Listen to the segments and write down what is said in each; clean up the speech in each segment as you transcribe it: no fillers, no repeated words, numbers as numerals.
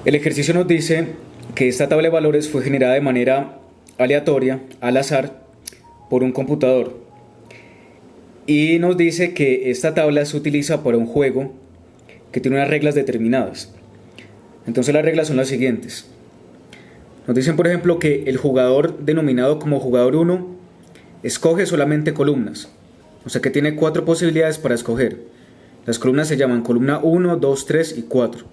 El ejercicio nos dice que esta tabla de valores fue generada de manera aleatoria, al azar, por un computador. Y nos dice que esta tabla se utiliza para un juego que tiene unas reglas determinadas. Entonces las reglas son las siguientes. Nos dicen, por ejemplo, que el jugador denominado como jugador 1 escoge solamente columnas. O sea que tiene 4 posibilidades para escoger. Las columnas se llaman columna 1, 2, 3 y 4.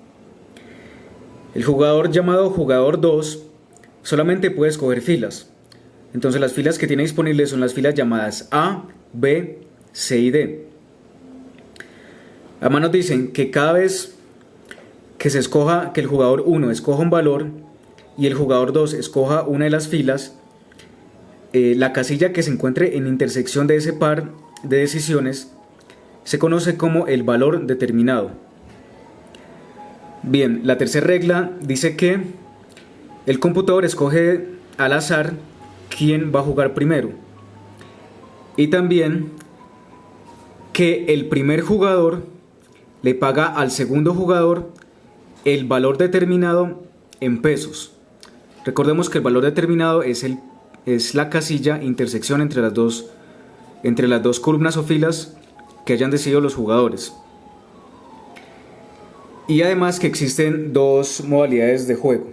El jugador llamado jugador 2 solamente puede escoger filas. Entonces las filas que tiene disponibles son las filas llamadas A, B, C y D. Además nos dicen que cada vez que se escoja, que el jugador 1 escoja un valor y el jugador 2 escoja una de las filas, la casilla que se encuentre en intersección de ese par de decisiones se conoce como el valor determinado. Bien, la tercera regla dice que el computador escoge al azar quién va a jugar primero. Y también que el primer jugador le paga al segundo jugador el valor determinado en pesos. Recordemos que el valor determinado es la casilla intersección entre las dos columnas o filas que hayan decidido los jugadores. Y además que existen dos modalidades de juego.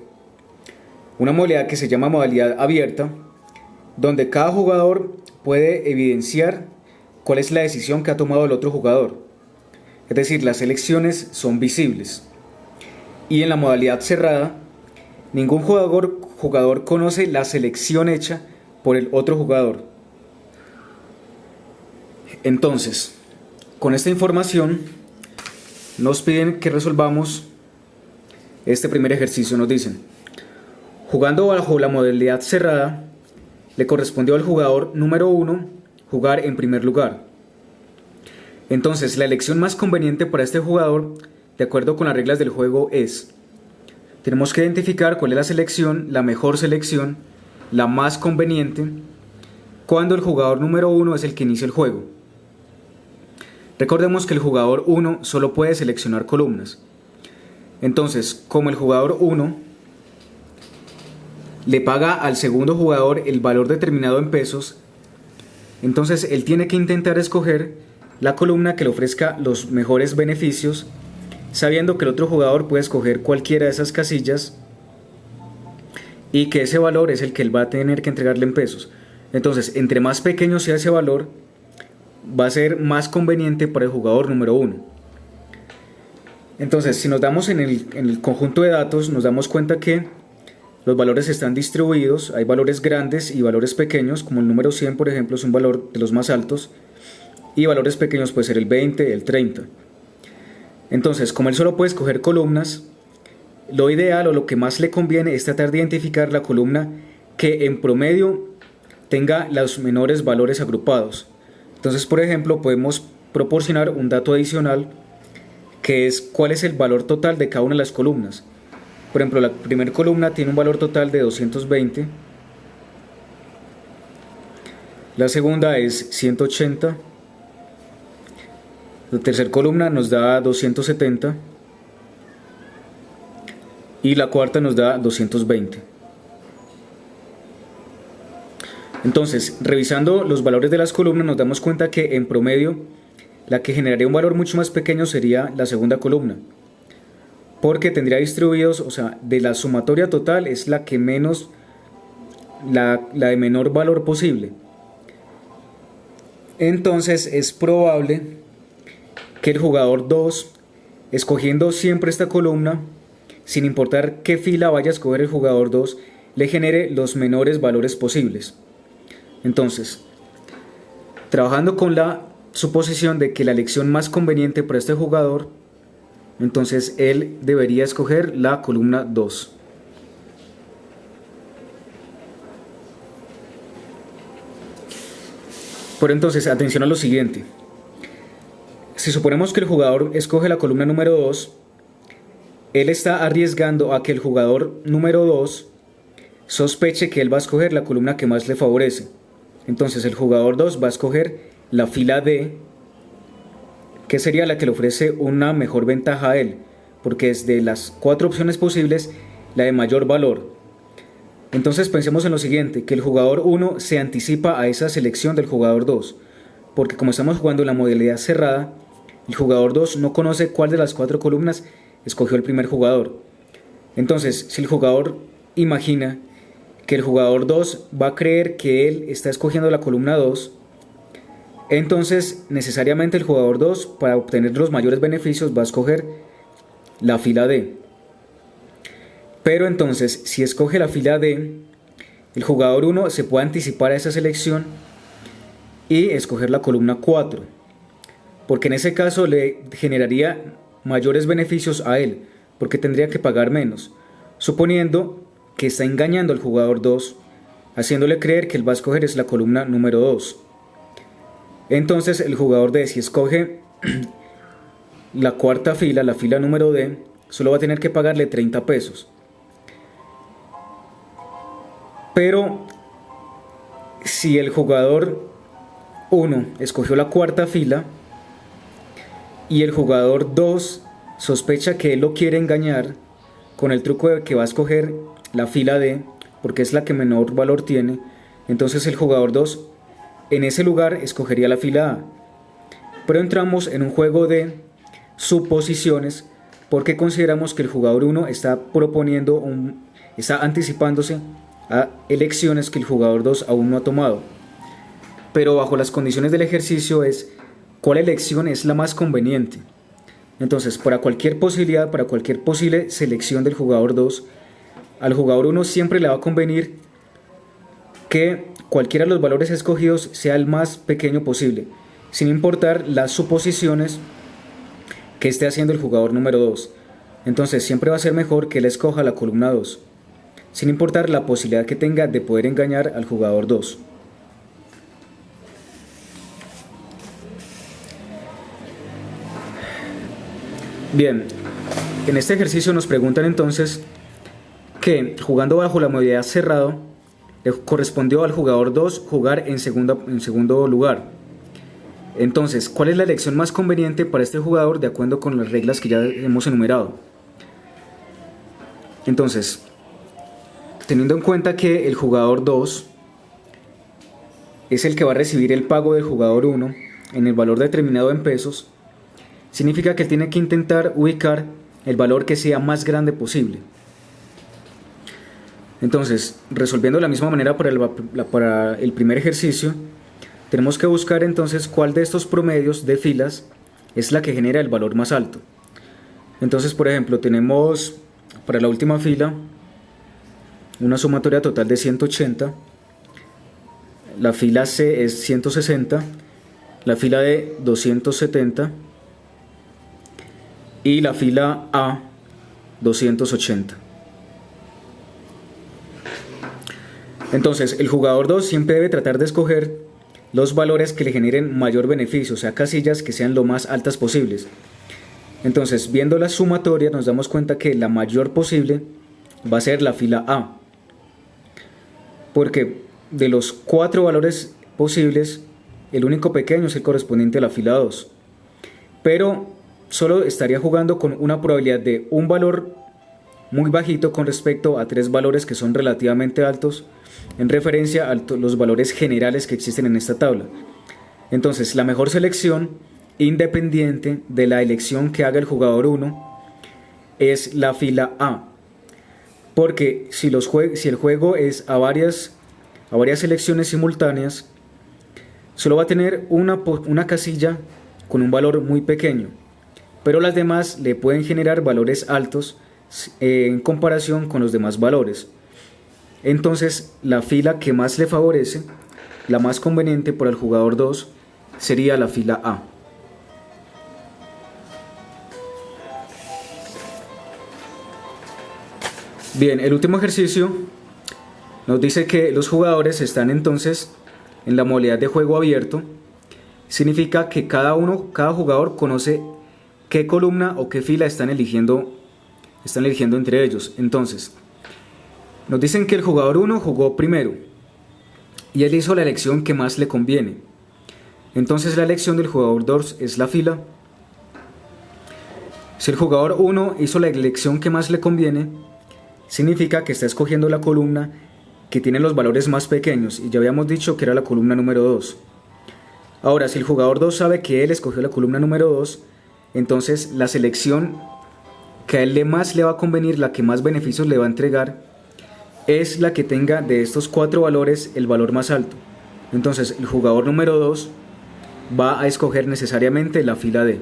Una modalidad que se llama modalidad abierta, donde cada jugador puede evidenciar cuál es la decisión que ha tomado el otro jugador. Es decir, las elecciones son visibles. Y en la modalidad cerrada, ningún jugador conoce la selección hecha por el otro jugador. Entonces, con esta información, nos piden que resolvamos este primer ejercicio. Nos dicen, jugando bajo la modalidad cerrada, le correspondió al jugador número 1 jugar en primer lugar. Entonces, la elección más conveniente para este jugador, de acuerdo con las reglas del juego, tenemos que identificar cuál es la selección, la mejor selección, la más conveniente, cuando el jugador número 1 es el que inicia el juego. Recordemos que el jugador 1 solo puede seleccionar columnas. Entonces, como el jugador 1 le paga al segundo jugador el valor determinado en pesos, entonces él tiene que intentar escoger la columna que le ofrezca los mejores beneficios, sabiendo que el otro jugador puede escoger cualquiera de esas casillas y que ese valor es el que él va a tener que entregarle en pesos. Entonces, entre más pequeño sea ese valor, va a ser más conveniente para el jugador número 1. Entonces, si nos damos en el conjunto de datos, nos damos cuenta que los valores están distribuidos. Hay valores grandes y valores pequeños, como el número 100, por ejemplo, es un valor de los más altos, y valores pequeños puede ser el 20, el 30. Entonces, como él solo puede escoger columnas, lo ideal o lo que más le conviene es tratar de identificar la columna que en promedio tenga los menores valores agrupados. Entonces, por ejemplo, podemos proporcionar un dato adicional que es cuál es el valor total de cada una de las columnas. Por ejemplo, la primera columna tiene un valor total de 220, la segunda es 180, la tercera columna nos da 270 y la cuarta nos da 220. Entonces, revisando los valores de las columnas, nos damos cuenta que en promedio la que generaría un valor mucho más pequeño sería la segunda columna, porque tendría distribuidos, o sea, de la sumatoria total es la que menos, la de menor valor posible. Entonces es probable que el jugador 2, escogiendo siempre esta columna, sin importar qué fila vaya a escoger el jugador 2, le genere los menores valores posibles. Entonces, trabajando con la suposición de que la elección más conveniente para este jugador, entonces él debería escoger la columna 2. Pero entonces, atención a lo siguiente. Si suponemos que el jugador escoge la columna número 2, él está arriesgando a que el jugador número 2 sospeche que él va a escoger la columna que más le favorece. Entonces el jugador 2 va a escoger la fila D, que sería la que le ofrece una mejor ventaja a él. porque es de las 4 opciones posibles la de mayor valor. Entonces pensemos en lo siguiente, que el jugador 1 se anticipa a esa selección del jugador 2, porque como estamos jugando en la modalidad cerrada, el jugador 2 no conoce cuál de las 4 columnas escogió el primer jugador. Entonces, si el jugador imagina que el jugador 2 va a creer que él está escogiendo la columna 2, entonces necesariamente el jugador 2, para obtener los mayores beneficios, va a escoger la fila D. Pero entonces, si escoge la fila D, el jugador 1 se puede anticipar a esa selección y escoger la columna 4, porque en ese caso le generaría mayores beneficios a él, porque tendría que pagar menos, suponiendo que está engañando al jugador 2, haciéndole creer que él va a escoger es la columna número 2. Entonces el jugador D, si escoge la cuarta fila, la fila número D, solo va a tener que pagarle 30 pesos. Pero si el jugador 1 escogió la cuarta fila y el jugador 2 sospecha que él lo quiere engañar con el truco de que va a escoger la fila D, porque es la que menor valor tiene, entonces el jugador 2 en ese lugar escogería la fila A. Pero entramos en un juego de suposiciones, porque consideramos que el jugador 1 está está anticipándose a elecciones que el jugador 2 aún no ha tomado. Pero bajo las condiciones del ejercicio es cuál elección es la más conveniente. Entonces, para cualquier posibilidad, para cualquier posible selección del jugador 2, al jugador 1 siempre le va a convenir que cualquiera de los valores escogidos sea el más pequeño posible, sin importar las suposiciones que esté haciendo el jugador número 2. Entonces siempre va a ser mejor que él escoja la columna 2, sin importar la posibilidad que tenga de poder engañar al jugador 2. Bien, en este ejercicio nos preguntan entonces que jugando bajo la modalidad cerrado le correspondió al jugador 2 jugar en segundo lugar. Entonces, ¿cuál es la elección más conveniente para este jugador de acuerdo con las reglas que ya hemos enumerado? Entonces, teniendo en cuenta que el jugador 2 es el que va a recibir el pago del jugador 1 en el valor determinado en pesos, significa que él tiene que intentar ubicar el valor que sea más grande posible. Entonces, resolviendo de la misma manera para el primer ejercicio, tenemos que buscar entonces cuál de estos promedios de filas es la que genera el valor más alto. Entonces, por ejemplo, tenemos para la última fila una sumatoria total de 180, la fila C es 160, la fila D 270 y la fila A 280. Entonces, el jugador 2 siempre debe tratar de escoger los valores que le generen mayor beneficio, o sea, casillas que sean lo más altas posibles. Entonces, viendo la sumatoria, nos damos cuenta que la mayor posible va a ser la fila A, porque de los 4 valores posibles, el único pequeño es el correspondiente a la fila 2. Pero solo estaría jugando con una probabilidad de un valor muy bajito con respecto a 3 valores que son relativamente altos, en referencia a los valores generales que existen en esta tabla. Entonces, la mejor selección, independiente de la elección que haga el jugador 1, es la fila A, porque si el juego es a varias selecciones simultáneas, solo va a tener una casilla con un valor muy pequeño, pero las demás le pueden generar valores altos en comparación con los demás valores. Entonces, la fila que más le favorece, la más conveniente para el jugador 2, sería la fila A. Bien, el último ejercicio nos dice que los jugadores están entonces en la modalidad de juego abierto. Significa que cada jugador conoce qué columna o qué fila están eligiendo entre ellos. Entonces, nos dicen que el jugador 1 jugó primero y él hizo la elección que más le conviene. Entonces la elección del jugador 2 es la fila Si el jugador 1 hizo la elección que más le conviene, significa que está escogiendo la columna que tiene los valores más pequeños, y ya habíamos dicho que era la columna número 2. Ahora, si el jugador 2 sabe que él escogió la columna número 2, entonces la selección que a él más le va a convenir, la que más beneficios le va a entregar, es la que tenga de estos 4 valores el valor más alto. Entonces el jugador número 2 va a escoger necesariamente la fila D.